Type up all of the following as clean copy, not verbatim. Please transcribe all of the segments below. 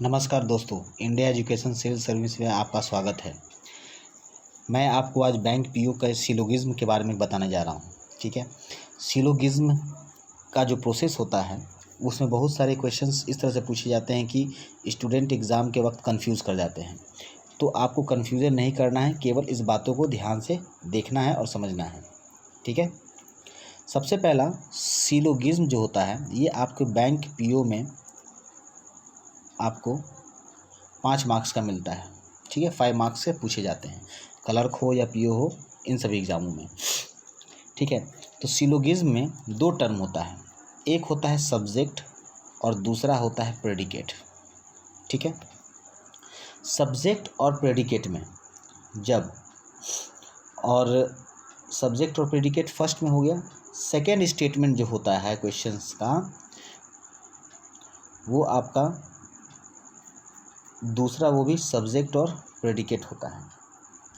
नमस्कार दोस्तों, India education civil service में आपका स्वागत है। मैं आपको आज बैंक पीओ का सिलोगिज्म के बारे में बताने जा रहा हूँ। ठीक है, सिलोगिज्म का जो प्रोसेस होता है उसमें बहुत सारे क्वेश्चंस इस तरह से पूछे जाते हैं कि स्टूडेंट एग्ज़ाम के वक्त कंफ्यूज कर जाते हैं। तो आपको कंफ्यूजन नहीं करना है, केवल इस बातों को ध्यान से देखना है और समझना है। ठीक है, सबसे पहला सिलोगिज्म जो होता है ये आपके बैंक पीओ में आपको 5 मार्क्स का मिलता है। ठीक है, 5 मार्क्स से पूछे जाते हैं, क्लर्क हो या पीओ हो, इन सभी एग्ज़ामों में। ठीक है, तो सिलोगिज्म में 2 टर्म होता है, एक होता है सब्जेक्ट और दूसरा होता है प्रेडिकेट। ठीक है, सब्जेक्ट और प्रेडिकेट में जब और सब्जेक्ट और प्रेडिकेट फर्स्ट में हो गया, सेकेंड स्टेटमेंट जो होता है क्वेश्चंस का वो आपका दूसरा, वो भी सब्जेक्ट और प्रेडिकेट होता है।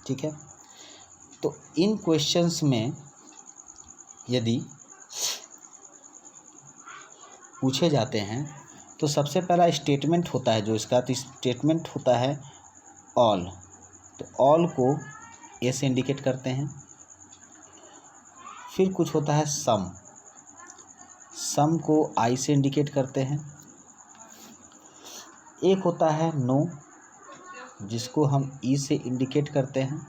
ठीक है, तो इन क्वेश्चंस में यदि पूछे जाते हैं तो सबसे पहला स्टेटमेंट होता है जो इसका, तो स्टेटमेंट होता है ऑल। तो ऑल को ए से इंडिकेट करते हैं। फिर कुछ होता है सम, सम को आई से इंडिकेट करते हैं। एक होता है नो, जिसको हम ई से इंडिकेट करते हैं।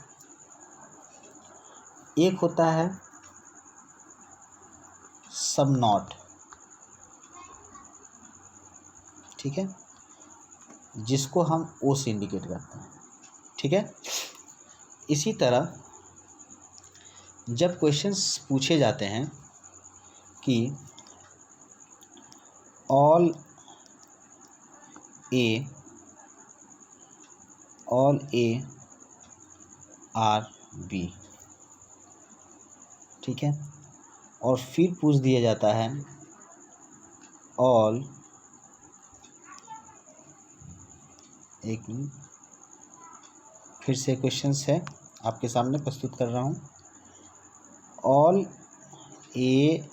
एक होता है सम नॉट, ठीक है, जिसको हम ओ से इंडिकेट करते हैं। ठीक है, इसी तरह जब क्वेश्चंस पूछे जाते हैं कि ऑल ए आर बी, ठीक है, और फिर पूछ दिया जाता है ऑल, एक मिनट, फिर से क्वेश्चंस है आपके सामने प्रस्तुत कर रहा हूँ। ऑल ए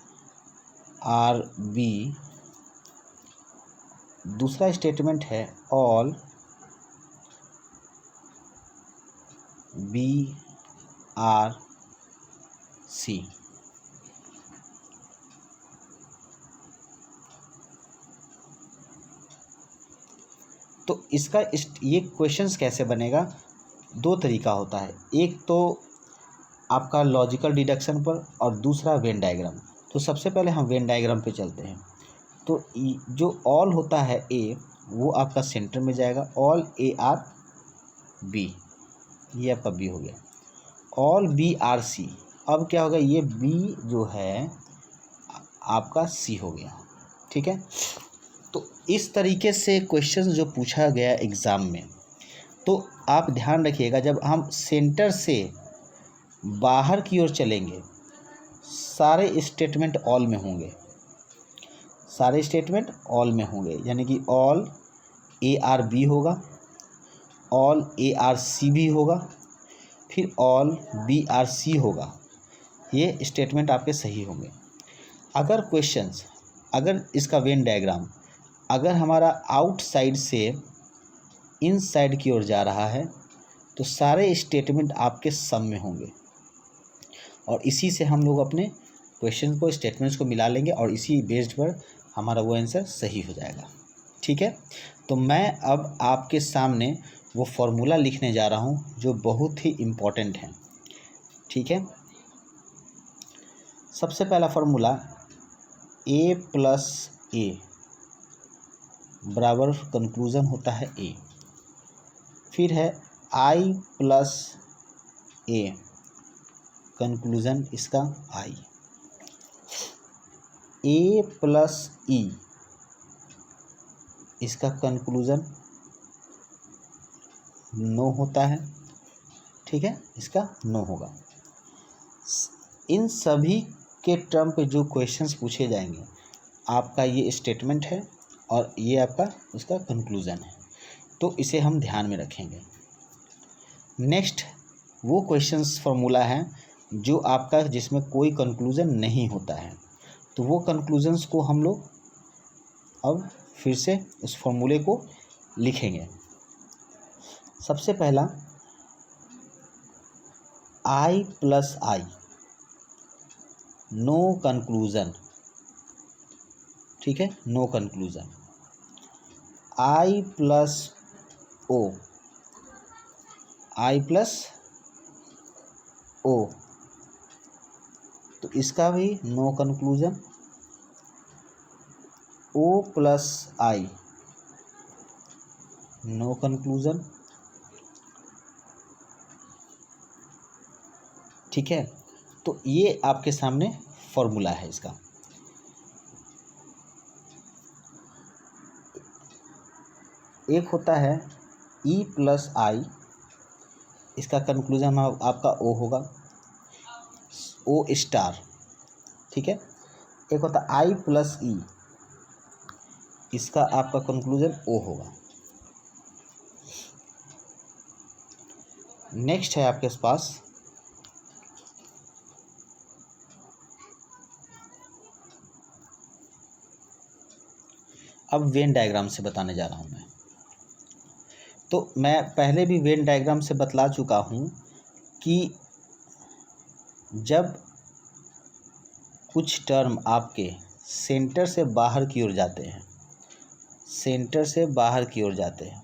आर बी, दूसरा स्टेटमेंट है ऑल बी आर सी। तो इसका ये क्वेश्चंस कैसे बनेगा, 2 तरीका होता है, एक तो आपका लॉजिकल डिडक्शन पर और दूसरा वेन डायग्राम। तो सबसे पहले हम वेन डायग्राम पे चलते हैं। तो जो ऑल होता है ए, वो आपका सेंटर में जाएगा, ऑल ए आर बी, ये आपका बी हो गया। ऑल बी आर सी, अब क्या होगा, ये बी जो है आपका सी हो गया। ठीक है, तो इस तरीके से क्वेश्चन जो पूछा गया एग्ज़ाम में, तो आप ध्यान रखिएगा, जब हम सेंटर से बाहर की ओर चलेंगे सारे स्टेटमेंट ऑल में होंगे, सारे स्टेटमेंट ऑल में होंगे, यानी कि ऑल ए आर बी होगा, ऑल ए आर सी भी होगा, फिर ऑल बी आर सी होगा। ये स्टेटमेंट आपके सही होंगे। अगर क्वेश्चंस, अगर इसका वेन डायग्राम अगर हमारा आउटसाइड से इन साइड की ओर जा रहा है तो सारे स्टेटमेंट आपके सम में होंगे, और इसी से हम लोग अपने क्वेश्चन को, स्टेटमेंट्स को मिला लेंगे और इसी बेस्ड पर हमारा वो आंसर सही हो जाएगा। ठीक है, तो मैं अब आपके सामने वो फॉर्मूला लिखने जा रहा हूँ जो बहुत ही इम्पोर्टेंट है। ठीक है, सबसे पहला फॉर्मूला ए प्लस ए बराबर कंक्लूज़न होता है ए। फिर है आई प्लस ए, कंक्लूज़न इसका आई। ए प्लस ई, इसका कंक्लूज़न नो होता है। ठीक है, इसका नो होगा। इन सभी के टर्म पे जो क्वेश्चंस पूछे जाएंगे, आपका ये स्टेटमेंट है और ये आपका उसका कंक्लूज़न है, तो इसे हम ध्यान में रखेंगे। नेक्स्ट वो क्वेश्चंस फार्मूला है जो आपका, जिसमें कोई कंक्लूज़न नहीं होता है, तो वो कंक्लूजन्स को हम लोग अब फिर से उस फॉर्मूले को लिखेंगे। सबसे पहला I plus I, no conclusion, ठीक है, no conclusion. I plus O, I plus O, तो इसका भी no conclusion. O plus I, no conclusion, ठीक है। तो ये आपके सामने फॉर्मूला है इसका। एक होता है E प्लस आई, इसका कंक्लूजन आपका O होगा, O स्टार, ठीक है। एक होता है I प्लस ई, इसका आपका कंक्लूजन O होगा। नेक्स्ट है आपके पास अब वेन डायग्राम से बताने जा रहा हूँ मैं। तो मैं पहले भी वेन डायग्राम से बतला चुका हूँ कि जब कुछ टर्म आपके सेंटर से बाहर की ओर जाते हैं, सेंटर से बाहर की ओर जाते हैं,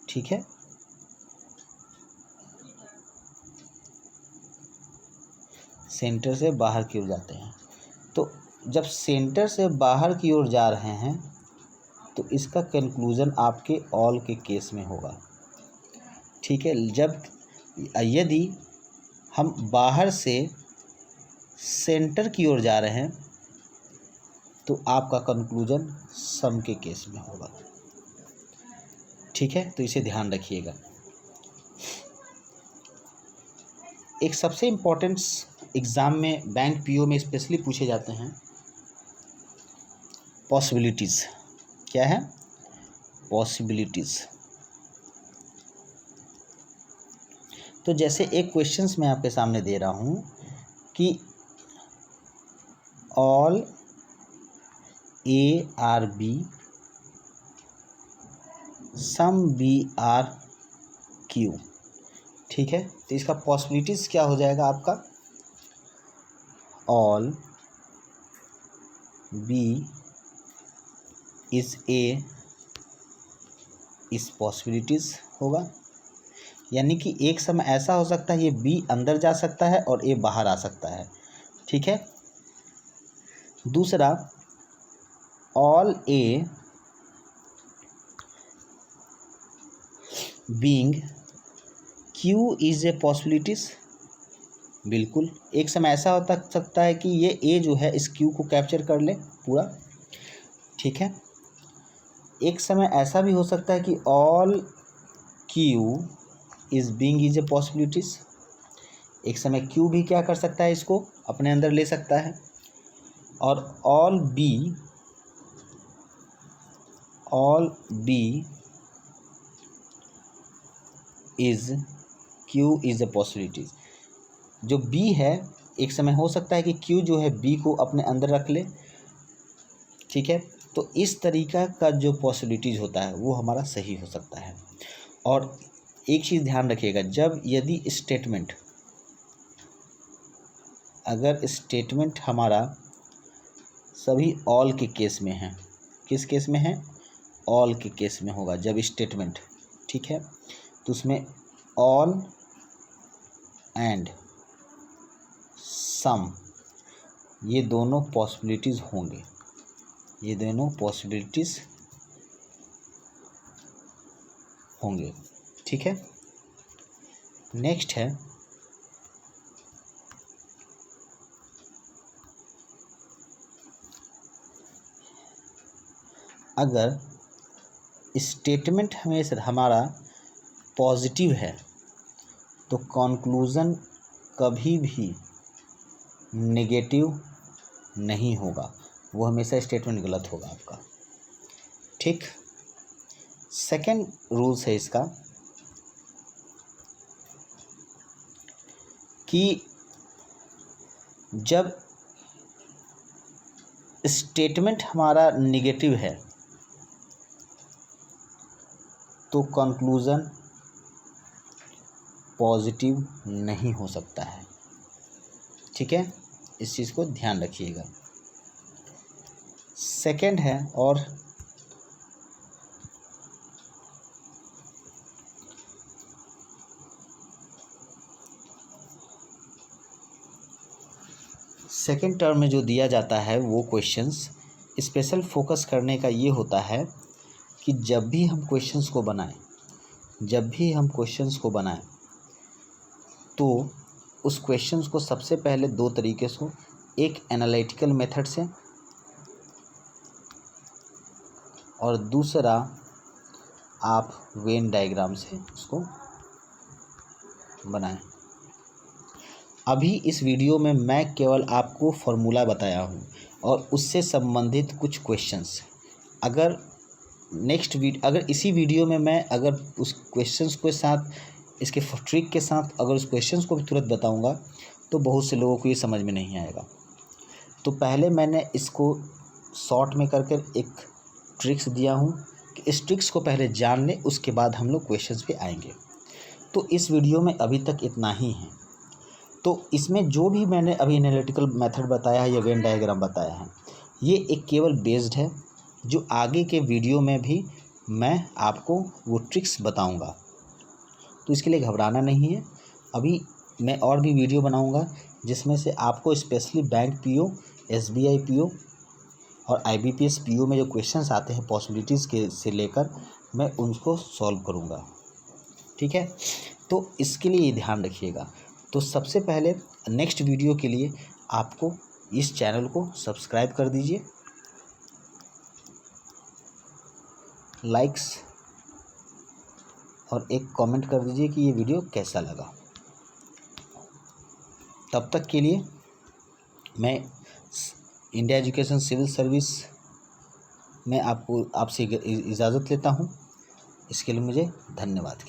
ठीक है, सेंटर से बाहर की ओर जाते हैं। तो जब सेंटर से बाहर की ओर जा रहे हैं तो इसका कंक्लूजन आपके ऑल के केस में होगा, ठीक है। जब यदि हम बाहर से सेंटर की ओर जा रहे हैं तो आपका कंक्लूजन सम के केस में होगा, ठीक है। तो इसे ध्यान रखिएगा। एक सबसे इम्पोर्टेंट एग्ज़ाम में, बैंक पीओ में स्पेशली पूछे जाते हैं पॉसिबिलिटीज़। क्या है? पॉसिबिलिटीज़। तो जैसे एक क्वेश्चंस मैं आपके सामने दे रहा हूँ कि all A are B, some B are Q, ठीक है। तो इसका पॉसिबिलिटीज़ क्या हो जाएगा आपका? ऑल बी इज़ ए इस पॉसिबिलिटीज़ होगा, यानी कि एक समय ऐसा हो सकता है ये बी अंदर जा सकता है और ए बाहर आ सकता है, ठीक है। दूसरा, all a being Q is a possibilities, बिल्कुल एक समय ऐसा होता सकता है कि ये ए जो है इस क्यू को कैप्चर कर ले पूरा, ठीक है। एक समय ऐसा भी हो सकता है कि all Q is being is a possibilities, एक समय क्यू भी क्या कर सकता है, इसको अपने अंदर ले सकता है। और all B is Q is a possibilities, जो बी है एक समय हो सकता है कि क्यू जो है बी को अपने अंदर रख ले, ठीक है। तो इस तरीका का जो पॉसिबिलिटीज़ होता है वो हमारा सही हो सकता है। और एक चीज़ ध्यान रखिएगा, जब यदि स्टेटमेंट, अगर स्टेटमेंट हमारा सभी ऑल के केस में है, किस केस में है? ऑल के केस में होगा जब स्टेटमेंट, ठीक है, तो उसमें ऑल एंड सम ये दोनों पॉसिबिलिटीज़ होंगे, ये दोनों पॉसिबिलिटीज़ होंगे, ठीक है। नेक्स्ट है अगर स्टेटमेंट हमेशा हमारा पॉजिटिव है तो कंक्लूज़न कभी भी नेगेटिव नहीं होगा, वो हमेशा स्टेटमेंट गलत होगा आपका, ठीक। सेकंड रूल्स है इसका कि जब स्टेटमेंट हमारा नेगेटिव है तो कंक्लूज़न पॉजिटिव नहीं हो सकता है। ठीक है, इस चीज़ को ध्यान रखिएगा। सेकंड है, और सेकंड टर्म में जो दिया जाता है वो क्वेश्चंस स्पेशल फोकस करने का ये होता है कि जब भी हम क्वेश्चंस को बनाएं तो उस क्वेश्चंस को सबसे पहले दो तरीके से, एक एनालिटिकल मेथड से और दूसरा आप वेन डायग्राम से उसको बनाएं। अभी इस वीडियो में मैं केवल आपको फॉर्मूला बताया हूँ और उससे संबंधित कुछ क्वेश्चंस। अगर इसी वीडियो में मैं अगर उस क्वेश्चंस के साथ, इसके ट्रिक के साथ अगर उस क्वेश्चंस को भी तुरंत बताऊंगा तो बहुत से लोगों को ये समझ में नहीं आएगा। तो पहले मैंने इसको शॉर्ट में करके एक ट्रिक्स दिया हूँ कि इस ट्रिक्स को पहले जान लें, उसके बाद हम लोग क्वेश्चंस पे आएंगे। तो इस वीडियो में अभी तक इतना ही है। तो इसमें जो भी मैंने अभी एनालिटिकल मेथड बताया है या वेन डायग्राम बताया है, ये एक केवल बेस्ड है, जो आगे के वीडियो में भी मैं आपको वो ट्रिक्स बताऊंगा। तो इसके लिए घबराना नहीं है। अभी मैं और भी वीडियो बनाऊंगा जिसमें से आपको specially bank PO, SBI PO और आईबीपीएस पीओ में जो क्वेश्चंस आते हैं पॉसिबिलिटीज़ के से लेकर, मैं उनको सॉल्व करूंगा। ठीक है, तो इसके लिए ध्यान रखिएगा। तो सबसे पहले नेक्स्ट वीडियो के लिए आपको इस चैनल को सब्सक्राइब कर दीजिए, लाइक्स और एक कमेंट कर दीजिए कि ये वीडियो कैसा लगा। तब तक के लिए मैं इंडिया एजुकेशन सिविल सर्विस में आपसे इजाज़त लेता हूँ। इसके लिए मुझे धन्यवाद।